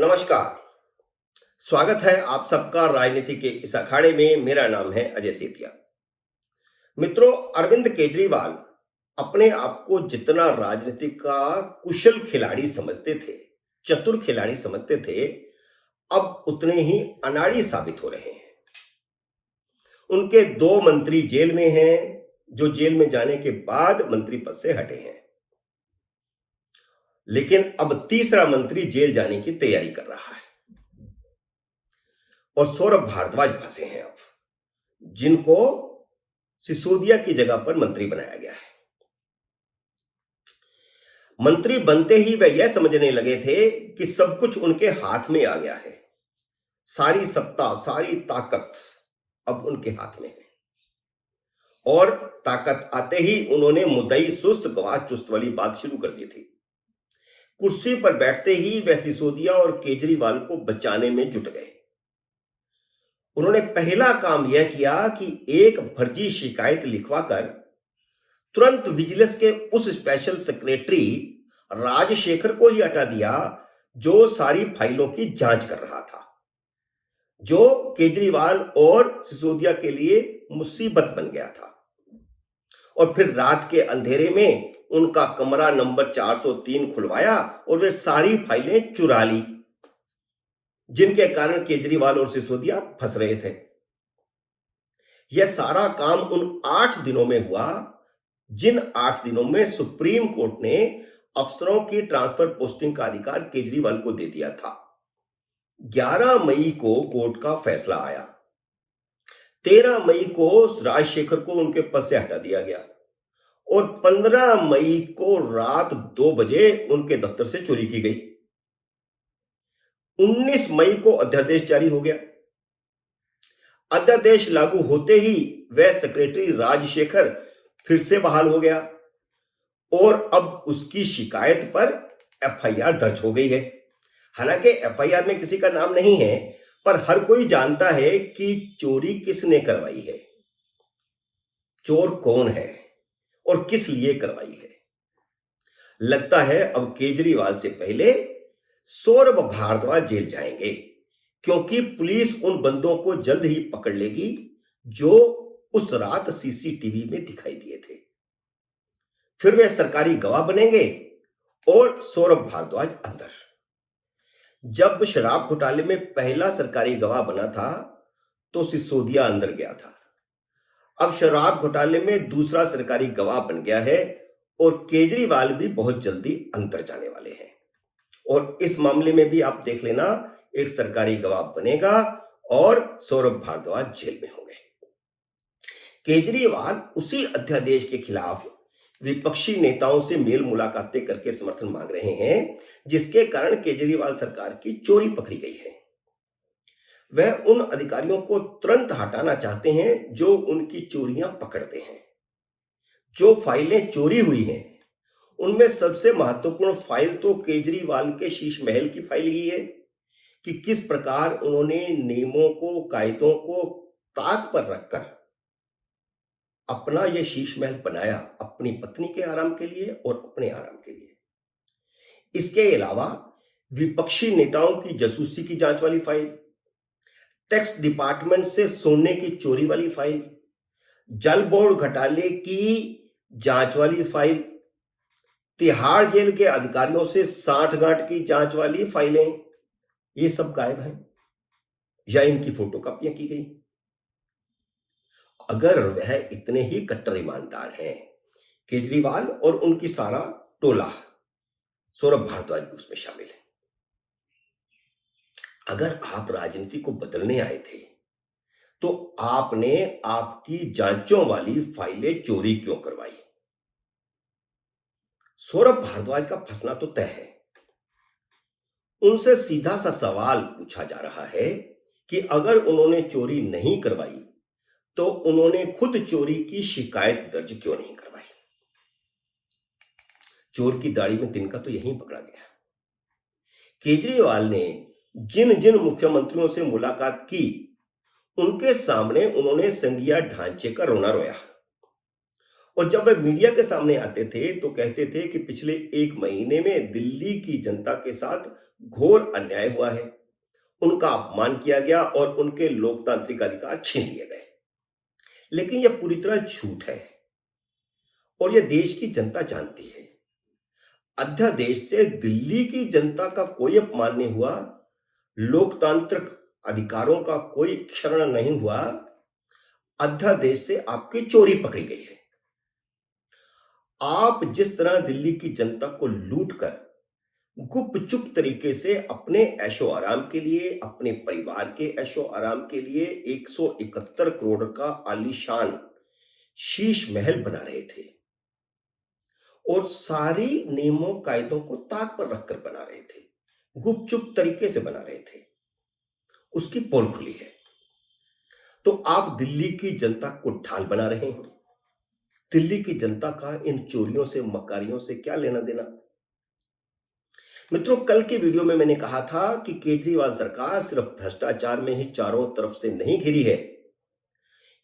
नमस्कार। स्वागत है आप सबका राजनीति के इस अखाड़े में। मेरा नाम है अजय सेतिया। मित्रों, अरविंद केजरीवाल अपने आप को जितना राजनीति का कुशल खिलाड़ी समझते थे, चतुर खिलाड़ी समझते थे, अब उतने ही अनाड़ी साबित हो रहे हैं। उनके 2 मंत्री जेल में हैं, जो जेल में जाने के बाद मंत्री पद से हटे हैं। लेकिन अब तीसरा मंत्री जेल जाने की तैयारी कर रहा है और सौरभ भारद्वाज फंसे हैं अब, जिनको सिसोदिया की जगह पर मंत्री बनाया गया है। मंत्री बनते ही वे यह समझने लगे थे कि सब कुछ उनके हाथ में आ गया है। सारी सत्ता, सारी ताकत अब उनके हाथ में है। और ताकत आते ही उन्होंने मुद्दई सुस्त गवाह चुस्त वाली बात शुरू कर दी थी। कुर्सी पर बैठते ही वे सिसोदिया और केजरीवाल को बचाने में जुट गए। उन्होंने पहला काम यह किया कि एक फर्जी शिकायत लिखवाकर तुरंत विजिलेंस के उस स्पेशल सेक्रेटरी राजशेखर को ही हटा दिया, जो सारी फाइलों की जांच कर रहा था, जो केजरीवाल और सिसोदिया के लिए मुसीबत बन गया था। और फिर रात के अंधेरे में उनका कमरा नंबर 403 खुलवाया और वे सारी फाइलें चुरा ली, जिनके कारण केजरीवाल और सिसोदिया फंस रहे थे। यह सारा काम उन 8 दिनों में हुआ, जिन 8 दिनों में सुप्रीम कोर्ट ने अफसरों की ट्रांसफर पोस्टिंग का अधिकार केजरीवाल को दे दिया था। 11 मई को कोर्ट का फैसला आया। 13 मई को राजशेखर को उनके पद से हटा दिया गया और 15 मई को रात 2 बजे उनके दफ्तर से चोरी की गई। 19 मई को अध्यादेश जारी हो गया। अध्यादेश लागू होते ही वह सेक्रेटरी राजशेखर फिर से बहाल हो गया और अब उसकी शिकायत पर एफआईआर दर्ज हो गई है। हालांकि एफआईआर में किसी का नाम नहीं है, पर हर कोई जानता है कि चोरी किसने करवाई है, चोर कौन है और किस लिए करवाई है। लगता है अब केजरीवाल से पहले सौरभ भारद्वाज जेल जाएंगे, क्योंकि पुलिस उन बंदों को जल्द ही पकड़ लेगी जो उस रात सीसीटीवी में दिखाई दिए थे। फिर वे सरकारी गवाह बनेंगे और सौरभ भारद्वाज अंदर। जब शराब घोटाले में पहला सरकारी गवाह बना था तो सिसोदिया अंदर गया था। अब शराब घोटाले में दूसरा सरकारी गवाह बन गया है और केजरीवाल भी बहुत जल्दी अंदर जाने वाले हैं। और इस मामले में भी आप देख लेना, एक सरकारी गवाह बनेगा और सौरभ भारद्वाज जेल में होंगे। केजरीवाल उसी अध्यादेश के खिलाफ विपक्षी नेताओं से मेल मुलाकातें करके समर्थन मांग रहे हैं, जिसके कारण केजरीवाल सरकार की चोरी पकड़ी गई है। वह उन अधिकारियों को तुरंत हटाना चाहते हैं जो उनकी चोरियां पकड़ते हैं। जो फाइलें चोरी हुई हैं, उनमें सबसे महत्वपूर्ण फाइल तो केजरीवाल के शीश महल की फाइल ही है कि किस प्रकार उन्होंने नियमों को, कायदों को ताक पर रखकर अपना यह शीश महल बनाया, अपनी पत्नी के आराम के लिए और अपने आराम के लिए। इसके अलावा विपक्षी नेताओं की जासूसी की जांच वाली फाइल, टैक्स डिपार्टमेंट से सोने की चोरी वाली फाइल, जल बोर्ड घोटाले की जांच वाली फाइल, तिहाड़ जेल के अधिकारियों से सांठगांठ की जांच वाली फाइलें, ये सब गायब हैं या इनकी फोटोकॉपियां की गई। अगर वह इतने ही कट्टर ईमानदार हैं, केजरीवाल और उनकी सारा टोला, सौरभ भारद्वाज भी उसमें शामिल है। अगर आप राजनीति को बदलने आए थे तो आपने आपकी जांचों वाली फाइलें चोरी क्यों करवाई? सौरभ भारद्वाज का फंसना तो तय है। उनसे सीधा सा सवाल पूछा जा रहा है कि अगर उन्होंने चोरी नहीं करवाई तो उन्होंने खुद चोरी की शिकायत दर्ज क्यों नहीं करवाई? चोर की दाढ़ी में तिनका तो यहीं पकड़ा गया। केजरीवाल ने जिन जिन मुख्यमंत्रियों से मुलाकात की, उनके सामने उन्होंने संघीय ढांचे का रोना रोया। और जब वे मीडिया के सामने आते थे तो कहते थे कि पिछले 1 महीने में दिल्ली की जनता के साथ घोर अन्याय हुआ है, उनका अपमान किया गया और उनके लोकतांत्रिक अधिकार छीन लिए गए। लेकिन यह पूरी तरह झूठ है और यह देश की जनता जानती है। अध्यादेश से दिल्ली की जनता का कोई अपमान नहीं हुआ, लोकतांत्रिक अधिकारों का कोई क्षरण नहीं हुआ। अध्यादेश से आपकी चोरी पकड़ी गई है। आप जिस तरह दिल्ली की जनता को लूटकर गुपचुप तरीके से अपने ऐशो आराम के लिए, अपने परिवार के ऐशो आराम के लिए 171 करोड़ का आलीशान शीश महल बना रहे थे और सारी नियमों कायदों को ताक पर रखकर बना रहे थे, गुपचुप तरीके से बना रहे थे, उसकी पोल खुली है। तो आप दिल्ली की जनता को ढाल बना रहे हैं। दिल्ली की जनता का इन चोरियों से, मकारियों से क्या लेना देना? मित्रों, कल के वीडियो में मैंने कहा था कि केजरीवाल सरकार सिर्फ भ्रष्टाचार में ही चारों तरफ से नहीं घिरी है,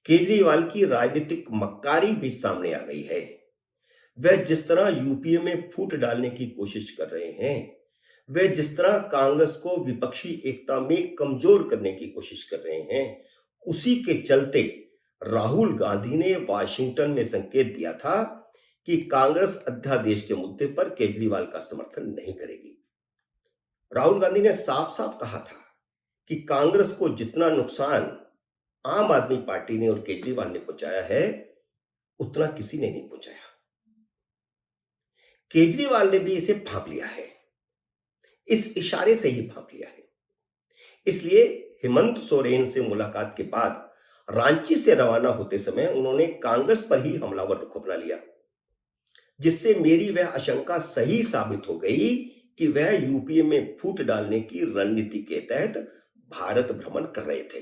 केजरीवाल की राजनीतिक मक्कारी भी सामने आ गई है। वह जिस तरह यूपीए में फूट डालने की कोशिश कर रहे हैं, वह जिस तरह कांग्रेस को विपक्षी एकता में कमजोर करने की कोशिश कर रहे हैं, उसी के चलते राहुल गांधी ने वाशिंगटन में संकेत दिया था कि कांग्रेस अध्यादेश के मुद्दे पर केजरीवाल का समर्थन नहीं करेगी। राहुल गांधी ने साफ साफ कहा था कि कांग्रेस को जितना नुकसान आम आदमी पार्टी ने और केजरीवाल ने पहुंचाया है, उतना किसी ने नहीं पहुंचाया। केजरीवाल ने भी इसे भांप लिया है, इस इशारे से ही भांप लिया है। इसलिए हेमंत सोरेन से मुलाकात के बाद रांची से रवाना होते समय उन्होंने कांग्रेस पर ही हमलावर रुख अपना लिया, जिससे मेरी वह आशंका सही साबित हो गई कि वह यूपीए में फूट डालने की रणनीति के तहत भारत भ्रमण कर रहे थे।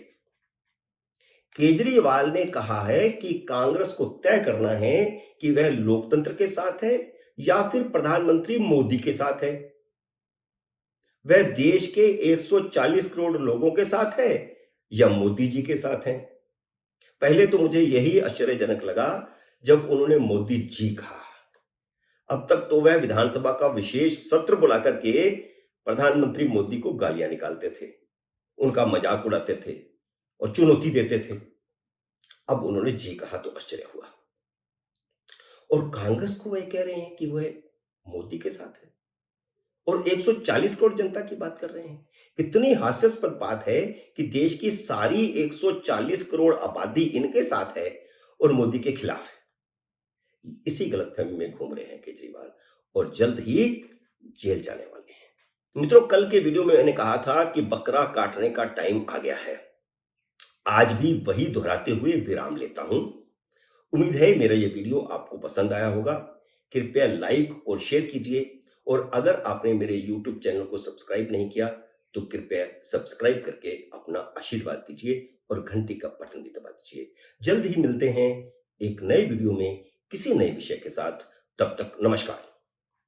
केजरीवाल ने कहा है कि कांग्रेस को तय करना है कि वह लोकतंत्र के साथ है या फिर प्रधानमंत्री मोदी के साथ है। वह देश के 140 करोड़ लोगों के साथ है या मोदी जी के साथ है। पहले तो मुझे यही आश्चर्यजनक लगा जब उन्होंने मोदी जी कहा। अब तक तो वह विधानसभा का विशेष सत्र बुलाकर के प्रधानमंत्री मोदी को गालियां निकालते थे, उनका मजाक उड़ाते थे और चुनौती देते थे। अब उन्होंने जी कहा तो आश्चर्य हुआ। और कांग्रेस को वह कह रहे हैं कि वह मोदी के साथ है और 140 करोड़ जनता की बात कर रहे हैं। कितनी हास्यास्पद बात है कि देश की सारी 140 करोड़ आबादी इनके साथ है और मोदी के खिलाफ है। इसी गलतफहमी में घूम रहे हैं केजरीवाल और जल्द ही जेल जाने वाले हैं। मित्रों, कल के वीडियो में मैंने कहा था कि बकरा काटने का टाइम आ गया है। आज भी वही दोहराते हुए विराम लेता हूं। उम्मीद है मेरा ये वीडियो आपको पसंद आया होगा। कृपया लाइक और शेयर कीजिए और अगर आपने मेरे YouTube चैनल को सब्सक्राइब नहीं किया तो कृपया सब्सक्राइब करके अपना आशीर्वाद दीजिए और घंटी का बटन भी दबा दीजिए। जल्द ही मिलते हैं एक नए वीडियो में किसी नए विषय के साथ। तब तक नमस्कार।